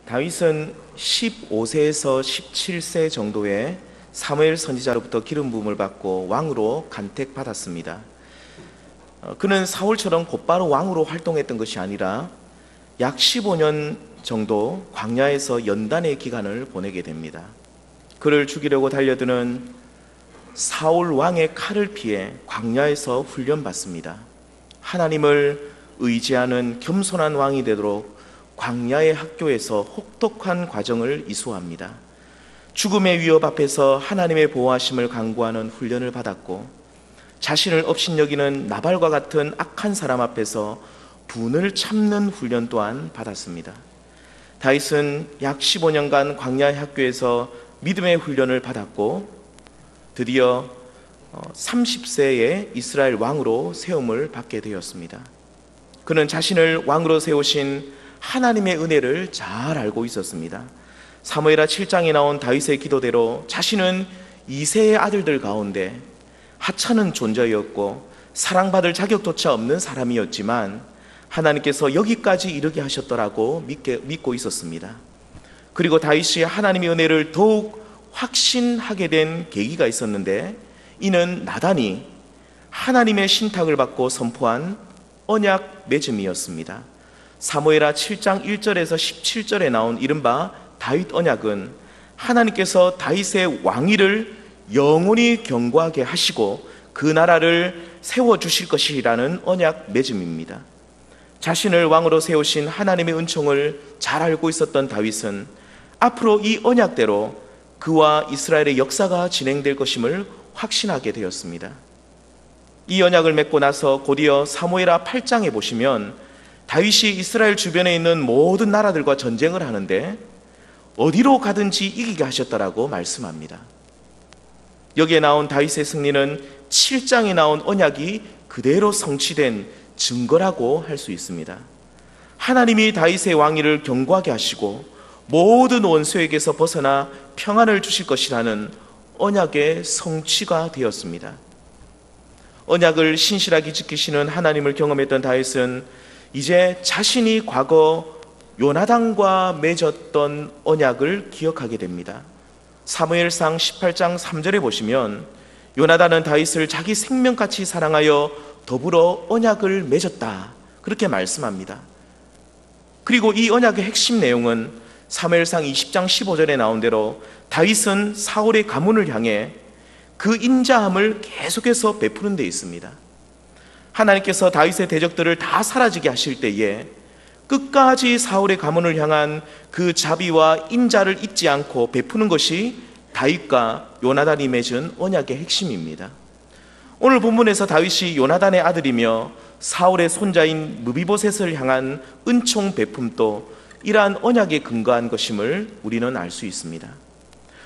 다윗은 15세에서 17세 정도에 사무엘 선지자로부터 기름 부음을 받고 왕으로 간택받았습니다. 그는 사울처럼 곧바로 왕으로 활동했던 것이 아니라 약 15년 정도 광야에서 연단의 기간을 보내게 됩니다. 그를 죽이려고 달려드는 사울 왕의 칼을 피해 광야에서 훈련받습니다. 하나님을 의지하는 겸손한 왕이 되도록 광야의 학교에서 혹독한 과정을 이수합니다. 죽음의 위협 앞에서 하나님의 보호하심을 간구하는 훈련을 받았고, 자신을 업신여기는 나발과 같은 악한 사람 앞에서 분을 참는 훈련 또한 받았습니다. 다윗은 약 15년간 광야의 학교에서 믿음의 훈련을 받았고, 드디어 30세에 이스라엘 왕으로 세움을 받게 되었습니다. 그는 자신을 왕으로 세우신 하나님의 은혜를 잘 알고 있었습니다. 사무엘하 7장에 나온 다윗의 기도대로 자신은 이새의 아들들 가운데 하찮은 존재였고 사랑받을 자격조차 없는 사람이었지만 하나님께서 여기까지 이르게 하셨더라고 믿고 있었습니다. 그리고 다윗이 하나님의 은혜를 더욱 확신하게 된 계기가 있었는데, 이는 나단이 하나님의 신탁을 받고 선포한 언약 맺음이었습니다. 사무엘하 7장 1절에서 17절에 나온 이른바 다윗 언약은 하나님께서 다윗의 왕위를 영원히 견고하게 하시고 그 나라를 세워주실 것이라는 언약 맺음입니다. 자신을 왕으로 세우신 하나님의 은총을 잘 알고 있었던 다윗은 앞으로 이 언약대로 그와 이스라엘의 역사가 진행될 것임을 확신하게 되었습니다. 이 언약을 맺고 나서 곧이어 사무엘하 8장에 보시면 다윗이 이스라엘 주변에 있는 모든 나라들과 전쟁을 하는데 어디로 가든지 이기게 하셨다라고 말씀합니다. 여기에 나온 다윗의 승리는 7장에 나온 언약이 그대로 성취된 증거라고 할 수 있습니다. 하나님이 다윗의 왕위를 견고하게 하시고 모든 원수에게서 벗어나 평안을 주실 것이라는 언약의 성취가 되었습니다. 언약을 신실하게 지키시는 하나님을 경험했던 다윗은 이제 자신이 과거 요나단과 맺었던 언약을 기억하게 됩니다. 사무엘상 18장 3절에 보시면 요나단은 다윗을 자기 생명같이 사랑하여 더불어 언약을 맺었다, 그렇게 말씀합니다. 그리고 이 언약의 핵심 내용은 사무엘상 20장 15절에 나온 대로 다윗은 사울의 가문을 향해 그 인자함을 계속해서 베푸는 데 있습니다. 하나님께서 다윗의 대적들을 다 사라지게 하실 때에 끝까지 사울의 가문을 향한 그 자비와 인자를 잊지 않고 베푸는 것이 다윗과 요나단이 맺은 언약의 핵심입니다. 오늘 본문에서 다윗이 요나단의 아들이며 사울의 손자인 무비보셋을 향한 은총 베품도 이러한 언약에 근거한 것임을 우리는 알 수 있습니다.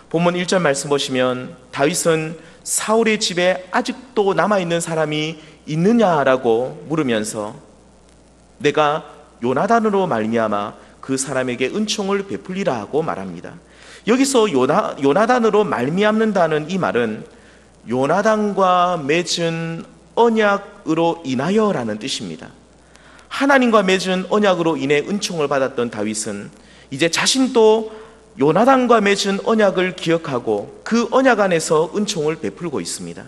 본문 1절 말씀 보시면 다윗은 사울의 집에 아직도 남아있는 사람이 있느냐라고 물으면서 내가 요나단으로 말미암아 그 사람에게 은총을 베풀리라 하고 말합니다. 여기서 요나단으로 말미암는다는 이 말은 요나단과 맺은 언약으로 인하여라는 뜻입니다. 하나님과 맺은 언약으로 인해 은총을 받았던 다윗은 이제 자신도 요나단과 맺은 언약을 기억하고 그 언약 안에서 은총을 베풀고 있습니다.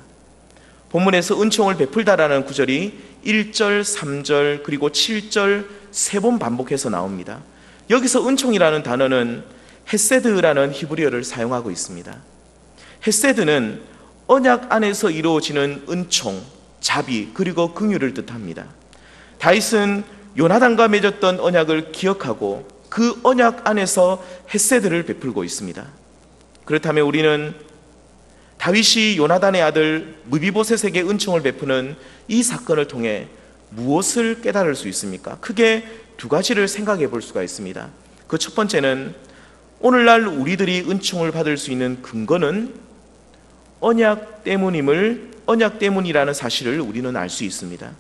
본문에서 은총을 베풀다라는 구절이 1절, 3절, 그리고 7절 3번 반복해서 나옵니다. 여기서 은총이라는 단어는 헤세드라는 히브리어를 사용하고 있습니다. 헤세드는 언약 안에서 이루어지는 은총, 자비, 그리고 긍휼을 뜻합니다. 다윗은 요나단과 맺었던 언약을 기억하고 그 언약 안에서 헤세드를 베풀고 있습니다. 그렇다면 우리는 다윗이 요나단의 아들 무비보셋에게 은총을 베푸는 이 사건을 통해 무엇을 깨달을 수 있습니까? 크게 두 가지를 생각해 볼 수가 있습니다. 그 첫 번째는 오늘날 우리들이 은총을 받을 수 있는 근거는 언약 때문이라는 사실을 우리는 알 수 있습니다.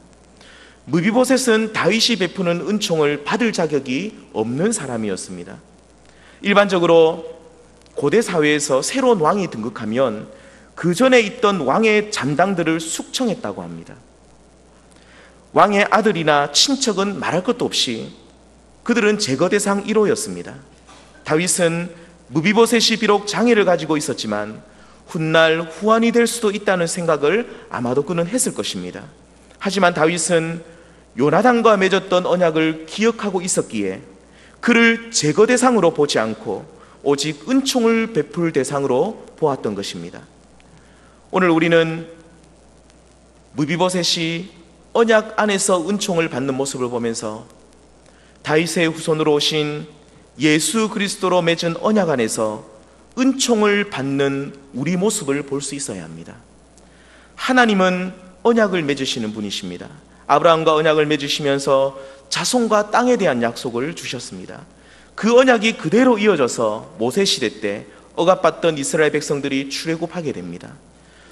무비보셋은 다윗이 베푸는 은총을 받을 자격이 없는 사람이었습니다. 일반적으로 고대 사회에서 새로운 왕이 등극하면 그 전에 있던 왕의 잔당들을 숙청했다고 합니다. 왕의 아들이나 친척은 말할 것도 없이 그들은 제거 대상 1호였습니다. 다윗은 무비보셋이 비록 장애를 가지고 있었지만 훗날 후환이 될 수도 있다는 생각을 아마도 그는 했을 것입니다. 하지만 다윗은 요나단과 맺었던 언약을 기억하고 있었기에 그를 제거 대상으로 보지 않고 오직 은총을 베풀 대상으로 보았던 것입니다. 오늘 우리는 무비보셋이 언약 안에서 은총을 받는 모습을 보면서 다윗의 후손으로 오신 예수 그리스도로 맺은 언약 안에서 은총을 받는 우리 모습을 볼 수 있어야 합니다. 하나님은 언약을 맺으시는 분이십니다. 아브라함과 언약을 맺으시면서 자손과 땅에 대한 약속을 주셨습니다. 그 언약이 그대로 이어져서 모세 시대 때 억압받던 이스라엘 백성들이 출애굽하게 됩니다.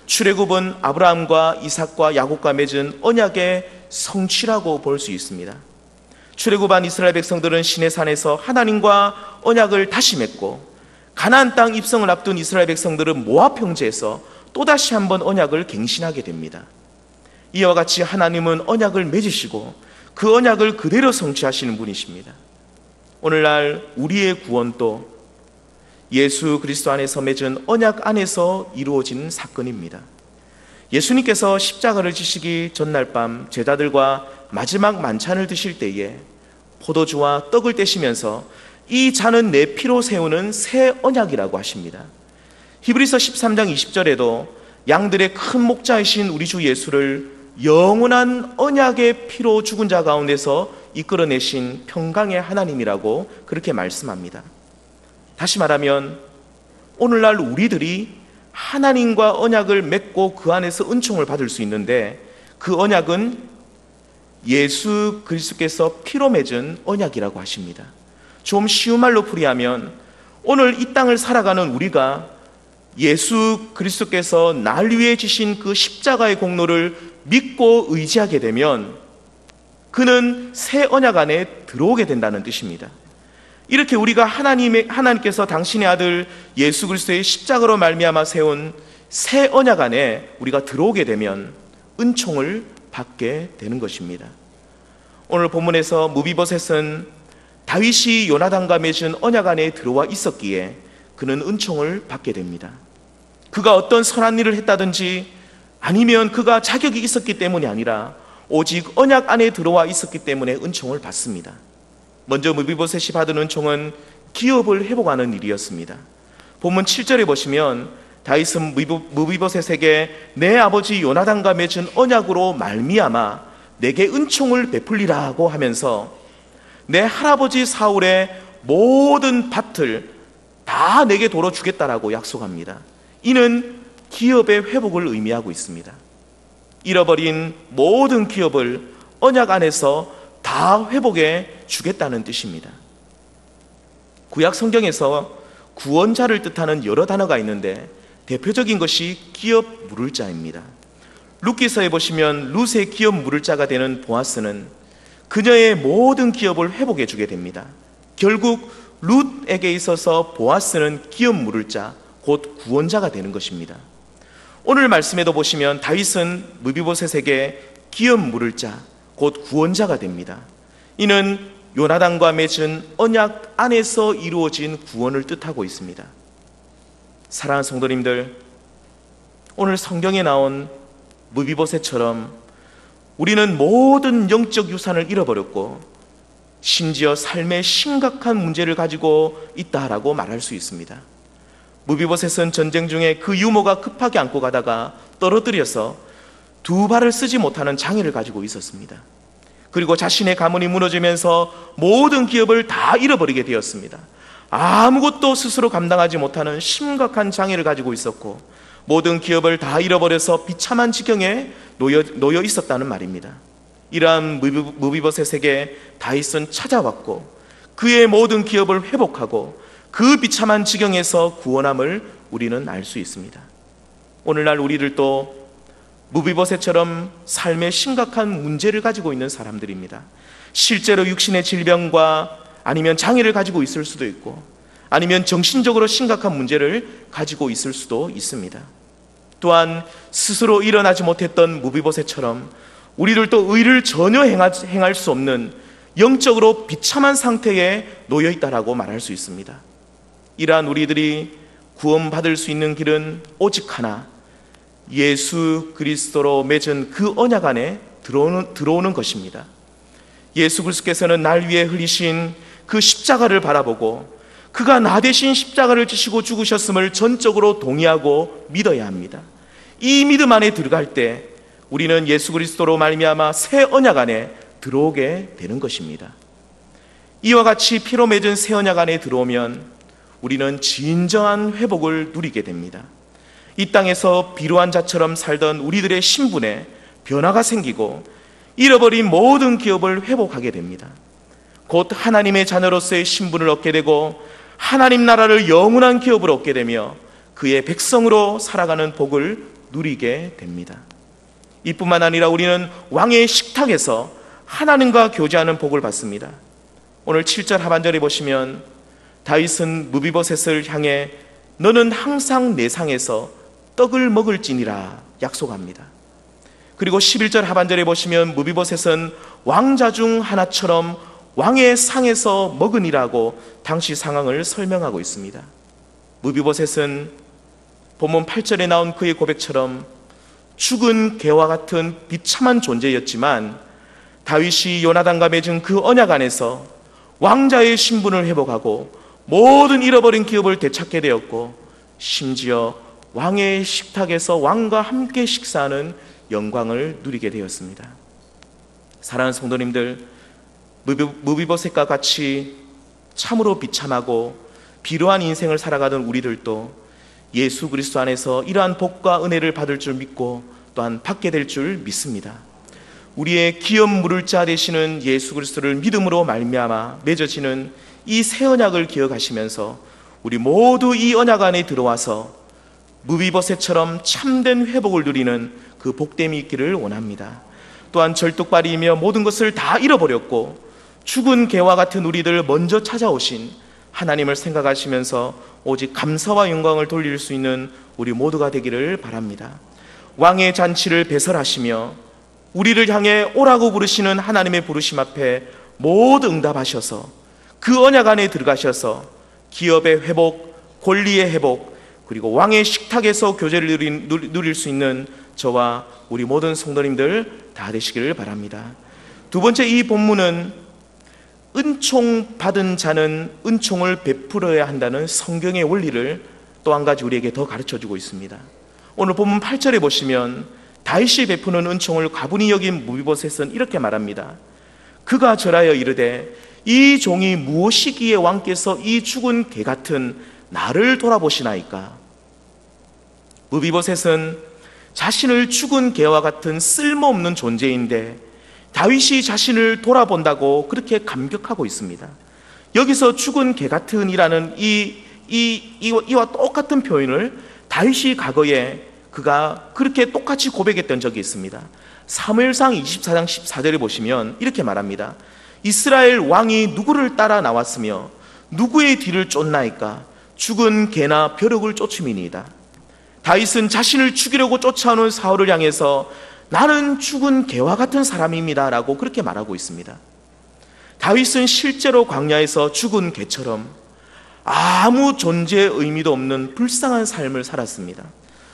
출애굽은 아브라함과 이삭과 야곱과 맺은 언약의 성취라고 볼 수 있습니다. 출애굽한 이스라엘 백성들은 시내산에서 하나님과 언약을 다시 맺고 가나안 땅 입성을 앞둔 이스라엘 백성들은 모압 평지에서 또다시 한번 언약을 갱신하게 됩니다. 이와 같이 하나님은 언약을 맺으시고 그 언약을 그대로 성취하시는 분이십니다. 오늘날 우리의 구원도 예수 그리스도 안에서 맺은 언약 안에서 이루어진 사건입니다. 예수님께서 십자가를 지시기 전날 밤 제자들과 마지막 만찬을 드실 때에 포도주와 떡을 떼시면서 이 잔은 내 피로 세우는 새 언약이라고 하십니다. 히브리서 13장 20절에도 양들의 큰 목자이신 우리 주 예수를 영원한 언약의 피로 죽은 자 가운데서 이끌어내신 평강의 하나님이라고 그렇게 말씀합니다. 다시 말하면 오늘날 우리들이 하나님과 언약을 맺고 그 안에서 은총을 받을 수 있는데 그 언약은 예수 그리스도께서 피로 맺은 언약이라고 하십니다. 좀 쉬운 말로 풀이하면 오늘 이 땅을 살아가는 우리가 예수 그리스도께서 날 위해 지신 그 십자가의 공로를 믿고 의지하게 되면 그는 새 언약 안에 들어오게 된다는 뜻입니다. 이렇게 우리가 하나님께서 당신의 아들 예수 그리스도의 십자가로 말미암아 세운 새 언약 안에 우리가 들어오게 되면 은총을 받게 되는 것입니다. 오늘 본문에서 무비보셋은 다윗이 요나단과 맺은 언약 안에 들어와 있었기에 그는 은총을 받게 됩니다. 그가 어떤 선한 일을 했다든지 아니면 그가 자격이 있었기 때문이 아니라 오직 언약 안에 들어와 있었기 때문에 은총을 받습니다. 먼저 무비보셋이 받은 은총은 기업을 회복하는 일이었습니다. 본문 7절에 보시면 다윗은 무비보셋에게 내 아버지 요나단과 맺은 언약으로 말미암아 내게 은총을 베풀리라고 하면서 내 할아버지 사울의 모든 밭을 다 내게 도로 주겠다라고 약속합니다. 이는 기업의 회복을 의미하고 있습니다. 잃어버린 모든 기업을 언약 안에서 다 회복해 주겠다는 뜻입니다. 구약 성경에서 구원자를 뜻하는 여러 단어가 있는데 대표적인 것이 기업 물을 자입니다. 룻기서에 보시면 룻의 기업 물을 자가 되는 보아스는 그녀의 모든 기업을 회복해 주게 됩니다. 결국 룻에게 있어서 보아스는 기업 물을 자, 곧 구원자가 되는 것입니다. 오늘 말씀에도 보시면 다윗은 무비보셋에게 기업 물을 자, 곧 구원자가 됩니다. 이는 요나단과 맺은 언약 안에서 이루어진 구원을 뜻하고 있습니다. 사랑하는 성도님들, 오늘 성경에 나온 무비보셋처럼 우리는 모든 영적 유산을 잃어버렸고 심지어 삶의 심각한 문제를 가지고 있다라고 말할 수 있습니다. 무비보셋은 전쟁 중에 그 유모가 급하게 안고 가다가 떨어뜨려서 두 발을 쓰지 못하는 장애를 가지고 있었습니다. 그리고 자신의 가문이 무너지면서 모든 기업을 다 잃어버리게 되었습니다. 아무것도 스스로 감당하지 못하는 심각한 장애를 가지고 있었고 모든 기업을 다 잃어버려서 비참한 지경에 놓여 있었다는 말입니다. 이러한 무비보셋에게 다윗은 찾아왔고 그의 모든 기업을 회복하고 그 비참한 지경에서 구원함을 우리는 알 수 있습니다. 오늘날 우리들도 무비보셋처럼 삶의 심각한 문제를 가지고 있는 사람들입니다. 실제로 육신의 질병과 아니면 장애를 가지고 있을 수도 있고 아니면 정신적으로 심각한 문제를 가지고 있을 수도 있습니다. 또한 스스로 일어나지 못했던 무비보셋처럼 우리들도 의를 전혀 행할 수 없는 영적으로 비참한 상태에 놓여 있다라고 말할 수 있습니다. 이러한 우리들이 구원받을 수 있는 길은 오직 하나, 예수 그리스도로 맺은 그 언약 안에 들어오는 것입니다. 예수 그리스도께서는 날 위해 흘리신 그 십자가를 바라보고 그가 나 대신 십자가를 지시고 죽으셨음을 전적으로 동의하고 믿어야 합니다. 이 믿음 안에 들어갈 때 우리는 예수 그리스도로 말미암아 새 언약 안에 들어오게 되는 것입니다. 이와 같이 피로 맺은 새 언약 안에 들어오면 우리는 진정한 회복을 누리게 됩니다. 이 땅에서 비루한 자처럼 살던 우리들의 신분에 변화가 생기고 잃어버린 모든 기업을 회복하게 됩니다. 곧 하나님의 자녀로서의 신분을 얻게 되고 하나님 나라를 영원한 기업으로 얻게 되며 그의 백성으로 살아가는 복을 누리게 됩니다. 이뿐만 아니라 우리는 왕의 식탁에서 하나님과 교제하는 복을 받습니다. 오늘 7절 하반절에 보시면 다윗은 무비보셋을 향해 너는 항상 내 상에서 떡을 먹을지니라 약속합니다. 그리고 11절 하반절에 보시면 무비보셋은 왕자 중 하나처럼 왕의 상에서 먹으니라고 당시 상황을 설명하고 있습니다. 무비보셋은 본문 8절에 나온 그의 고백처럼 죽은 개와 같은 비참한 존재였지만 다윗이 요나단과 맺은 그 언약 안에서 왕자의 신분을 회복하고 모든 잃어버린 기업을 되찾게 되었고 심지어 왕의 식탁에서 왕과 함께 식사하는 영광을 누리게 되었습니다. 사랑하는 성도님들, 무비보셋과 같이 참으로 비참하고 비루한 인생을 살아가던 우리들도 예수 그리스도 안에서 이러한 복과 은혜를 받을 줄 믿고 또한 받게 될 줄 믿습니다. 우리의 기업 물을 자 되시는 예수 그리스도를 믿음으로 말미암아 맺어지는 이 새 언약을 기억하시면서 우리 모두 이 언약 안에 들어와서 무비보셋처럼 참된 회복을 누리는 그 복됨이 있기를 원합니다. 또한 절뚝발이며 모든 것을 다 잃어버렸고 죽은 개와 같은 우리들을 먼저 찾아오신 하나님을 생각하시면서 오직 감사와 영광을 돌릴 수 있는 우리 모두가 되기를 바랍니다. 왕의 잔치를 배설하시며 우리를 향해 오라고 부르시는 하나님의 부르심 앞에 모두 응답하셔서 그 언약 안에 들어가셔서 기업의 회복, 권리의 회복, 그리고 왕의 식탁에서 교제를 누릴 수 있는 저와 우리 모든 성도님들 다 되시기를 바랍니다. 두 번째, 이 본문은 은총 받은 자는 은총을 베풀어야 한다는 성경의 원리를 또 한 가지 우리에게 더 가르쳐주고 있습니다. 오늘 본문 8절에 보시면 다윗이 베푸는 은총을 과분히 여긴 무비보셋은 이렇게 말합니다. 그가 절하여 이르되 이 종이 무엇이기에 왕께서 이 죽은 개 같은 나를 돌아보시나이까. 무비보셋은 자신을 죽은 개와 같은 쓸모없는 존재인데 다윗이 자신을 돌아본다고 그렇게 감격하고 있습니다. 여기서 죽은 개 같은이라는 이와 똑같은 표현을 다윗이 과거에 그가 그렇게 똑같이 고백했던 적이 있습니다. 사무엘상 24장 14절에 보시면 이렇게 말합니다. 이스라엘 왕이 누구를 따라 나왔으며 누구의 뒤를 쫓나이까. 죽은 개나 벼룩을 쫓음이니이다. 다윗은 자신을 죽이려고 쫓아오는 사울을 향해서 나는 죽은 개와 같은 사람입니다 라고 그렇게 말하고 있습니다. 다윗은 실제로 광야에서 죽은 개처럼 아무 존재의 의미도 없는 불쌍한 삶을 살았습니다.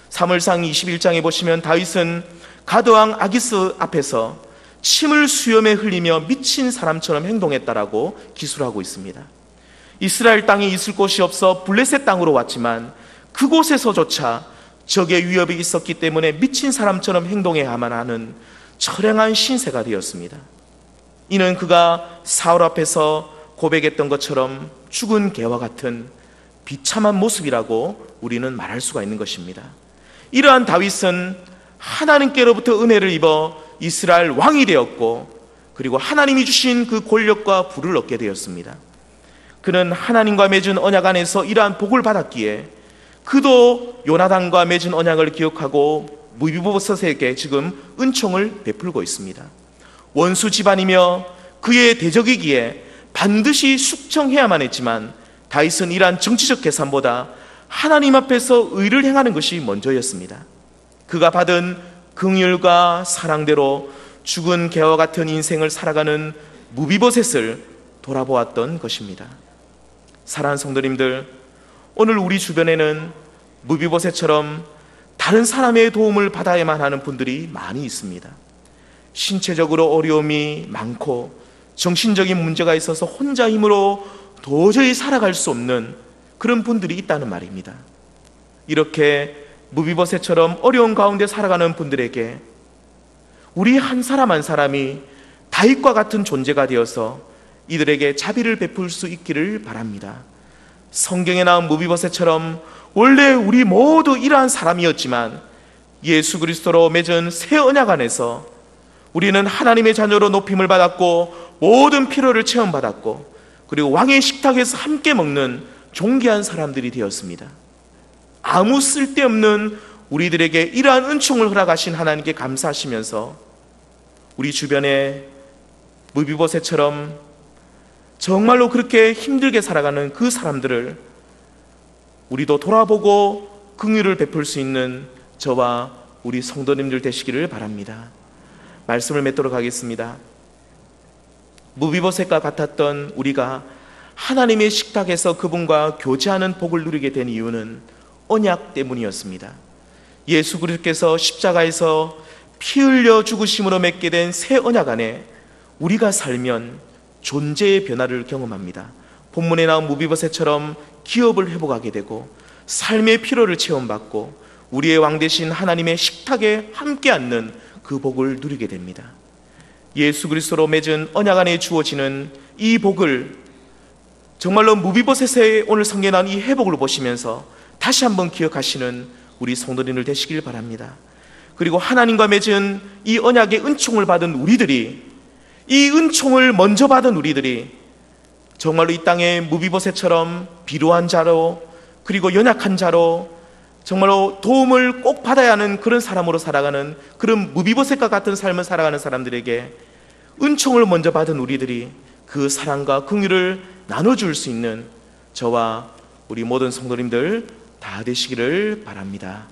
사무엘상 21장에 보시면 다윗은 가드왕 아기스 앞에서 침을 수염에 흘리며 미친 사람처럼 행동했다라고 기술하고 있습니다. 이스라엘 땅에 있을 곳이 없어 블레셋 땅으로 왔지만 그곳에서조차 적의 위협이 있었기 때문에 미친 사람처럼 행동해야만 하는 처량한 신세가 되었습니다. 이는 그가 사울 앞에서 고백했던 것처럼 죽은 개와 같은 비참한 모습이라고 우리는 말할 수가 있는 것입니다. 이러한 다윗은 하나님께로부터 은혜를 입어 이스라엘 왕이 되었고 그리고 하나님이 주신 그 권력과 부를 얻게 되었습니다. 그는 하나님과 맺은 언약 안에서 이러한 복을 받았기에 그도 요나단과 맺은 언약을 기억하고 무비보셋에게 지금 은총을 베풀고 있습니다. 원수 집안이며 그의 대적이기에 반드시 숙청해야만 했지만 다윗은 이러한 정치적 계산보다 하나님 앞에서 의를 행하는 것이 먼저였습니다. 그가 받은 긍휼과 사랑대로 죽은 개와 같은 인생을 살아가는 무비보셋을 돌아보았던 것입니다. 사랑하는 성도님들, 오늘 우리 주변에는 무비보셋처럼 다른 사람의 도움을 받아야만 하는 분들이 많이 있습니다. 신체적으로 어려움이 많고 정신적인 문제가 있어서 혼자 힘으로 도저히 살아갈 수 없는 그런 분들이 있다는 말입니다. 이렇게 무비보셋처럼 어려운 가운데 살아가는 분들에게 우리 한 사람 한 사람이 다윗과 같은 존재가 되어서 이들에게 자비를 베풀 수 있기를 바랍니다. 성경에 나온 무비보셋처럼 원래 우리 모두 이러한 사람이었지만 예수 그리스도로 맺은 새 언약 안에서 우리는 하나님의 자녀로 높임을 받았고 모든 필요를 체험받았고 그리고 왕의 식탁에서 함께 먹는 존귀한 사람들이 되었습니다. 아무 쓸데없는 우리들에게 이러한 은총을 허락하신 하나님께 감사하시면서 우리 주변에 무비보셋처럼 정말로 그렇게 힘들게 살아가는 그 사람들을 우리도 돌아보고 긍휼을 베풀 수 있는 저와 우리 성도님들 되시기를 바랍니다. 말씀을 맺도록 하겠습니다. 무비보셋과 같았던 우리가 하나님의 식탁에서 그분과 교제하는 복을 누리게 된 이유는 언약 때문이었습니다. 예수 그리스도께서 십자가에서 피 흘려 죽으심으로 맺게 된 새 언약 안에 우리가 살면 존재의 변화를 경험합니다. 본문에 나온 무비보셋처럼 기업을 회복하게 되고 삶의 피로를 체험받고 우리의 왕 되신 하나님의 식탁에 함께 앉는 그 복을 누리게 됩니다. 예수 그리스도로 맺은 언약 안에 주어지는 이 복을 정말로 무비보셋의 오늘 성경에 나온 이 회복을 보시면서 다시 한번 기억하시는 우리 성도님들 되시길 바랍니다. 그리고 하나님과 맺은 이 언약의 은총을 받은 우리들이, 이 은총을 먼저 받은 우리들이 정말로 이 땅에 무비보셋처럼 비루한 자로 그리고 연약한 자로 정말로 도움을 꼭 받아야 하는 그런 사람으로 살아가는, 그런 무비보셋과 같은 삶을 살아가는 사람들에게 은총을 먼저 받은 우리들이 그 사랑과 긍휼을 나눠줄 수 있는 저와 우리 모든 성도님들 다 되시기를 바랍니다.